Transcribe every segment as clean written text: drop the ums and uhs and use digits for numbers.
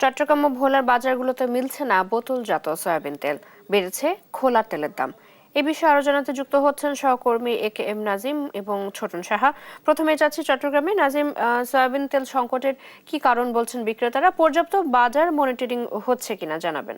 চট্টগ্রাম ও ভোলার বাজারগুলোতে মিলছে না বোতলজাত সয়াবিন তেল, বেড়েছে খোলা তেলের দাম। এ বিষয়ে আরো জানাতে যুক্ত হচ্ছেন সহকর্মী এম নাজিম এবং ছোটন সাহা। প্রথমে যাচ্ছি চট্টগ্রামে। নাজিম, সয়াবিন তেল সংকটের কি কারণ বলছেন বিক্রেতারা? পর্যাপ্ত বাজার মনিটরিং হচ্ছে কিনা জানাবেন।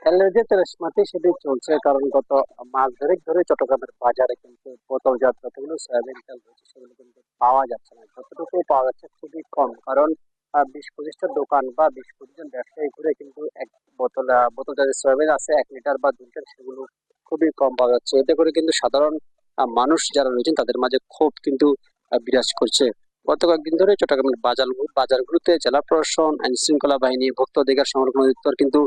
তেলের যে তেলসমাতি সেটি চলছে, কারণ গত মাস ধরে চট্টগ্রামের বাজারে কিন্তু বোতলজাত যতগুলো সয়াবিন তেল রয়েছে সেগুলো কিন্তু পাওয়া যাচ্ছে না। যতটুকু পাওয়া যাচ্ছে খুবই কম, কারণ 20-25টা দোকান বা 20-25জন ব্যবসায়ী ঘুরে কিন্তু এক বোতলজাত সয়াবিন আছে 1 লিটার বা 2 লিটার, সেগুলো খুবই কম পাওয়া যাচ্ছে। এতে করে কিন্তু সাধারণ মানুষ যারা রয়েছেন তাদের মাঝে ক্ষোভ কিন্তু বিরাজ করছে। গত কয়েকদিন ধরে চট্টগ্রামের বাজারগুলোতে জেলা প্রশাসন, আইন শৃঙ্খলা বাহিনী, ভোক্তা অধিকার সংরক্ষণ অধিদপ্তর কিন্তু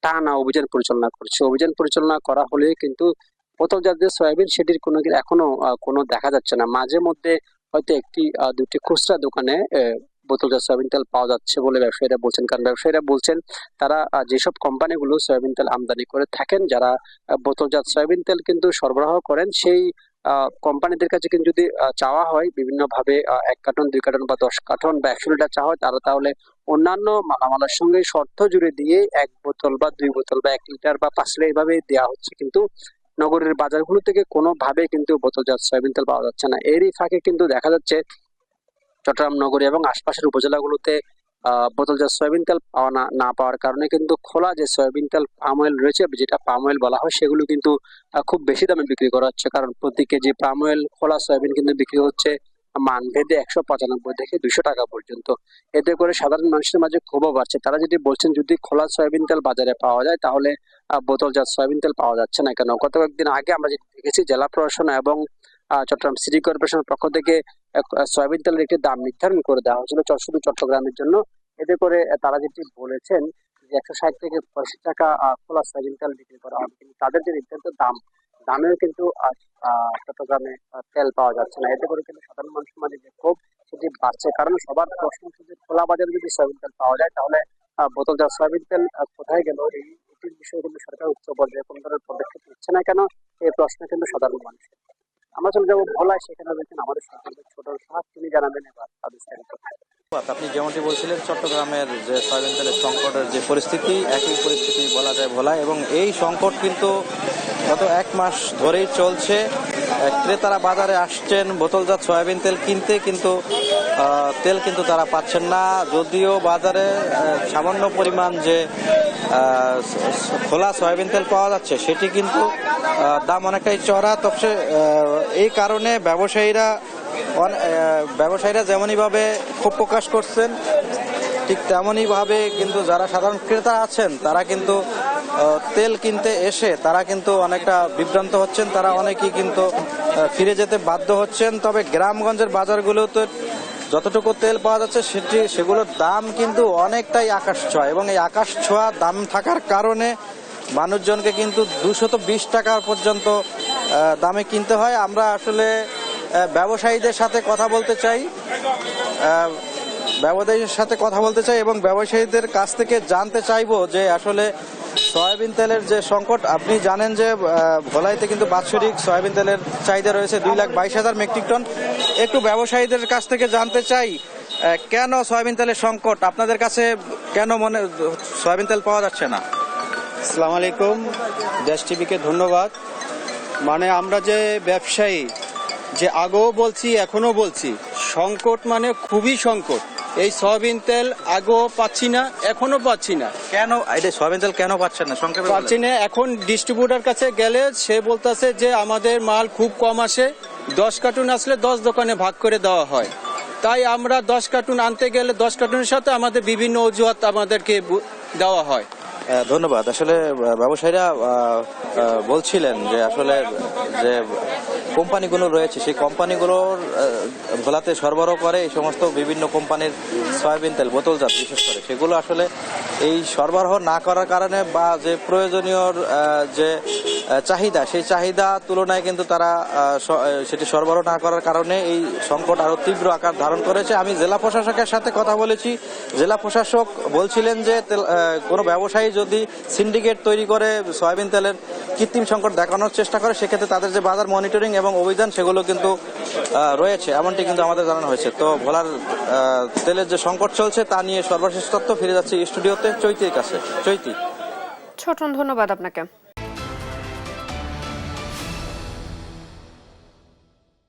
টানা অভিযান পরিচালনা করছে। অভিযান পরিচালনা করা হলে কিন্তু বোতলজাত যে সয়াবিন সেটির এখনো কোনো দেখা যাচ্ছে না। মাঝে মধ্যে হয়তো একটি দুটি খুচরা দোকানে বোতলজাত সয়াবিন তেল পাওয়া যাচ্ছে বলে ব্যবসায়ীরা বলছেন। কারণ ব্যবসায়ীরা বলছেন তারা যেসব কোম্পানিগুলো সয়াবিন তেল আমদানি করে থাকেন, যারা বোতলজাত সয়াবিন তেল কিন্তু সরবরাহ করেন, সেই কোম্পানিদের কাছে কিন্তু যদি চাওয়া হয় বিভিন্ন ভাবে 1 কার্টন, 2 কার্টন বা 10 কার্টন বা 100 লিটার চাওয়া হয়, তাহলে অন্যান্য মালামালের সঙ্গে শর্ত জুড়ে দিয়ে 1 বোতল বা 2 বোতল বা 1 লিটার বা 5 লিটার এইভাবে দেওয়া হচ্ছে। কিন্তু নগরের বাজারগুলো থেকে কোনোভাবে কিন্তু বোতলজাত সয়াবিন তেল পাওয়া যাচ্ছে না। এরই ফাঁকে কিন্তু দেখা যাচ্ছে চট্টগ্রাম নগরী এবং আশপাশের উপজেলাগুলোতে বোতলজাত সয়াবিন তেল পাওয়া না পাওয়ার কারণে কিন্তু খোলা যে সয়াবিন তেল পাম অয়েল রয়েছে, যেটা পাম অয়েল বলা হয়, সেগুলো কিন্তু খুব বেশি দামে বিক্রি করা হচ্ছে। কারণ প্রতি কেজি পাম অয়েল খোলা সয়াবিন কিন্তু বিক্রি হচ্ছে মানভেদে 195 থেকে 200 টাকা পর্যন্ত। এতে করে সাধারণ মানুষের মাঝে ক্ষোভও বাড়ছে। তারা যদি বলছেন যদি খোলা সয়াবিন তেল বাজারে পাওয়া যায়, তাহলে বোতলজাত সয়াবিন তেল পাওয়া যাচ্ছে না কেন? গত কয়েকদিন আগে আমরা যেটা দেখেছি, জেলা প্রশাসন এবং চট্টগ্রাম সিটি কর্পোরেশনের পক্ষ থেকে সয়াবিন তেলের একটি দাম নির্ধারণ করে দেওয়া হয়েছিল শুধু চট্টগ্রামের জন্য। এতে করে তারা যেটি বলেছেন যে 160 থেকে 85 টাকা খোলা সয়াবিন তেল বিক্রি করা হবে, কিন্তু তাদের যে নির্ধারিত দামেও কিন্তু চট্টগ্রামে তেল পাওয়া যাচ্ছে না। এতে করে কিন্তু সাধারণ মানুষের মাঝে যে ক্ষোভ সেটি বাড়ছে। কারণ সবার প্রশ্ন হচ্ছে যে খোলা বাজারে যদি সয়াবিন তেল পাওয়া যায়, তাহলে বোতলজাত সয়াবিন তেল কোথায় গেল? এটির বিষয়ে কিন্তু সরকার উচ্চ পর্যায়ে কোনো ধরনের পদক্ষেপ নিচ্ছে না কেন, এই প্রশ্ন কিন্তু সাধারণ মানুষ। আমরা চলে যাবো ভোলায়, সেখানে রয়েছেন আমাদের সহকর্মী ছোট সাহেব, তিনি জানাবেন এবার বিস্তারিত। আপনি যেমনটি বলছিলেন, চট্টগ্রামের যে সয়াবিন তেলের সংকটের যে পরিস্থিতি, একই পরিস্থিতি বলা যায় ভোলায়, এবং এই সংকট কিন্তু গত 1 মাস ধরেই চলছে। ক্রেতারা বাজারে আসছেন বোতলজাত সয়াবিন তেল কিনতে, কিন্তু তেল কিন্তু তারা পাচ্ছেন না। যদিও বাজারে সামান্য পরিমাণ যে খোলা সয়াবিন তেল পাওয়া যাচ্ছে সেটি কিন্তু দাম অনেকটাই চড়া। তবে এই কারণে ব্যবসায়ীরা যেমনইভাবে ক্ষোভ প্রকাশ করছেন, ঠিক তেমনইভাবে কিন্তু যারা সাধারণ ক্রেতা আছেন তারা কিন্তু তেল কিনতে এসে তারা কিন্তু অনেকটা বিভ্রান্ত হচ্ছেন। তারা অনেকেই কিন্তু ফিরে যেতে বাধ্য হচ্ছেন। তবে গ্রামগঞ্জের বাজারগুলোতে যতটুকু তেল পাওয়া যাচ্ছে সেগুলোর দাম কিন্তু অনেকটাই আকাশ ছোঁয়া, এবং এই আকাশ ছোঁয়া দাম থাকার কারণে মানুষজনকে কিন্তু 220 টাকা পর্যন্ত দামে কিনতে হয়। আমরা আসলে ব্যবসায়ীদের সাথে কথা বলতে চাই এবং ব্যবসায়ীদের কাছ থেকে জানতে চাইবো যে আসলে সয়াবিন তেলের যে সংকট, আপনি জানেন যে ভোলাইতে কিন্তু বাৎসরিক সয়াবিন তেলের চাহিদা রয়েছে 2,22,000 মেট্রিক টন। একটু ব্যবসায়ীদের কাছ থেকে জানতে চাই কেন সয়াবিন তেলের সংকট, আপনাদের কাছে কেন সয়াবিন তেল পাওয়া যাচ্ছে না? আসসালামু আলাইকুম, দেশ টিভিকে ধন্যবাদ। আমরা যে ব্যবসায়ী, যে আগেও বলছি এখনো বলছি, সংকট খুবই সংকট। এই সয়াবিন তেল আগেও পাচ্ছি না, এখনো পাচ্ছি না। কেন এটা সয়াবিন তেল কেন পাচ্ছেন না? সংক্ষেপে পাচ্ছি না। এখন ডিস্ট্রিবিউটার কাছে গেলে সে বলতেছে যে আমাদের মাল খুব কম আসে, 10 কার্টুন আসলে 10 দোকানে ভাগ করে দেওয়া হয়। তাই আমরা 10 কার্টুন আনতে গেলে 10 কার্টুনের সাথে আমাদের বিভিন্ন অজুহাত আমাদেরকে দেওয়া হয়। ধন্যবাদ। আসলে ব্যবসায়ীরা বলছিলেন যে আসলে যে কোম্পানিগুলো রয়েছে সেই কোম্পানিগুলোর ভোলাতে সরবরাহ করে এই সমস্ত বিভিন্ন কোম্পানির সয়াবিন তেল বোতলজাত, বিশেষ করে সেগুলো আসলে এই সরবরাহ না করার কারণে বা যে প্রয়োজনীয় যে চাহিদা, সেই চাহিদা তুলনায় কিন্তু তারা সেটি সরবরাহ না করার কারণে এই সংকট আরো তীব্র আকার ধারণ করেছে। আমি জেলা প্রশাসকের সাথে কথা বলেছি, জেলা প্রশাসক বলছিলেন যে কোনো ব্যবসায়ী যদি সিন্ডিকেট তৈরি করে সয়াবিন তেলের কৃত্রিম সংকট দেখানোর চেষ্টা করে, সেক্ষেত্রে তাদের যে বাজার মনিটরিং এবং অভিযান সেগুলো কিন্তু রয়েছে, এমনটি কিন্তু আমাদের জানানো হয়েছে। তো ভোলার তেলের যে সংকট চলছে তা নিয়ে সর্বশেষ তথ্য ফিরে যাচ্ছে স্টুডিওতে চৈতির কাছে। চৈতি। ছোটন, ধন্যবাদ আপনাকে।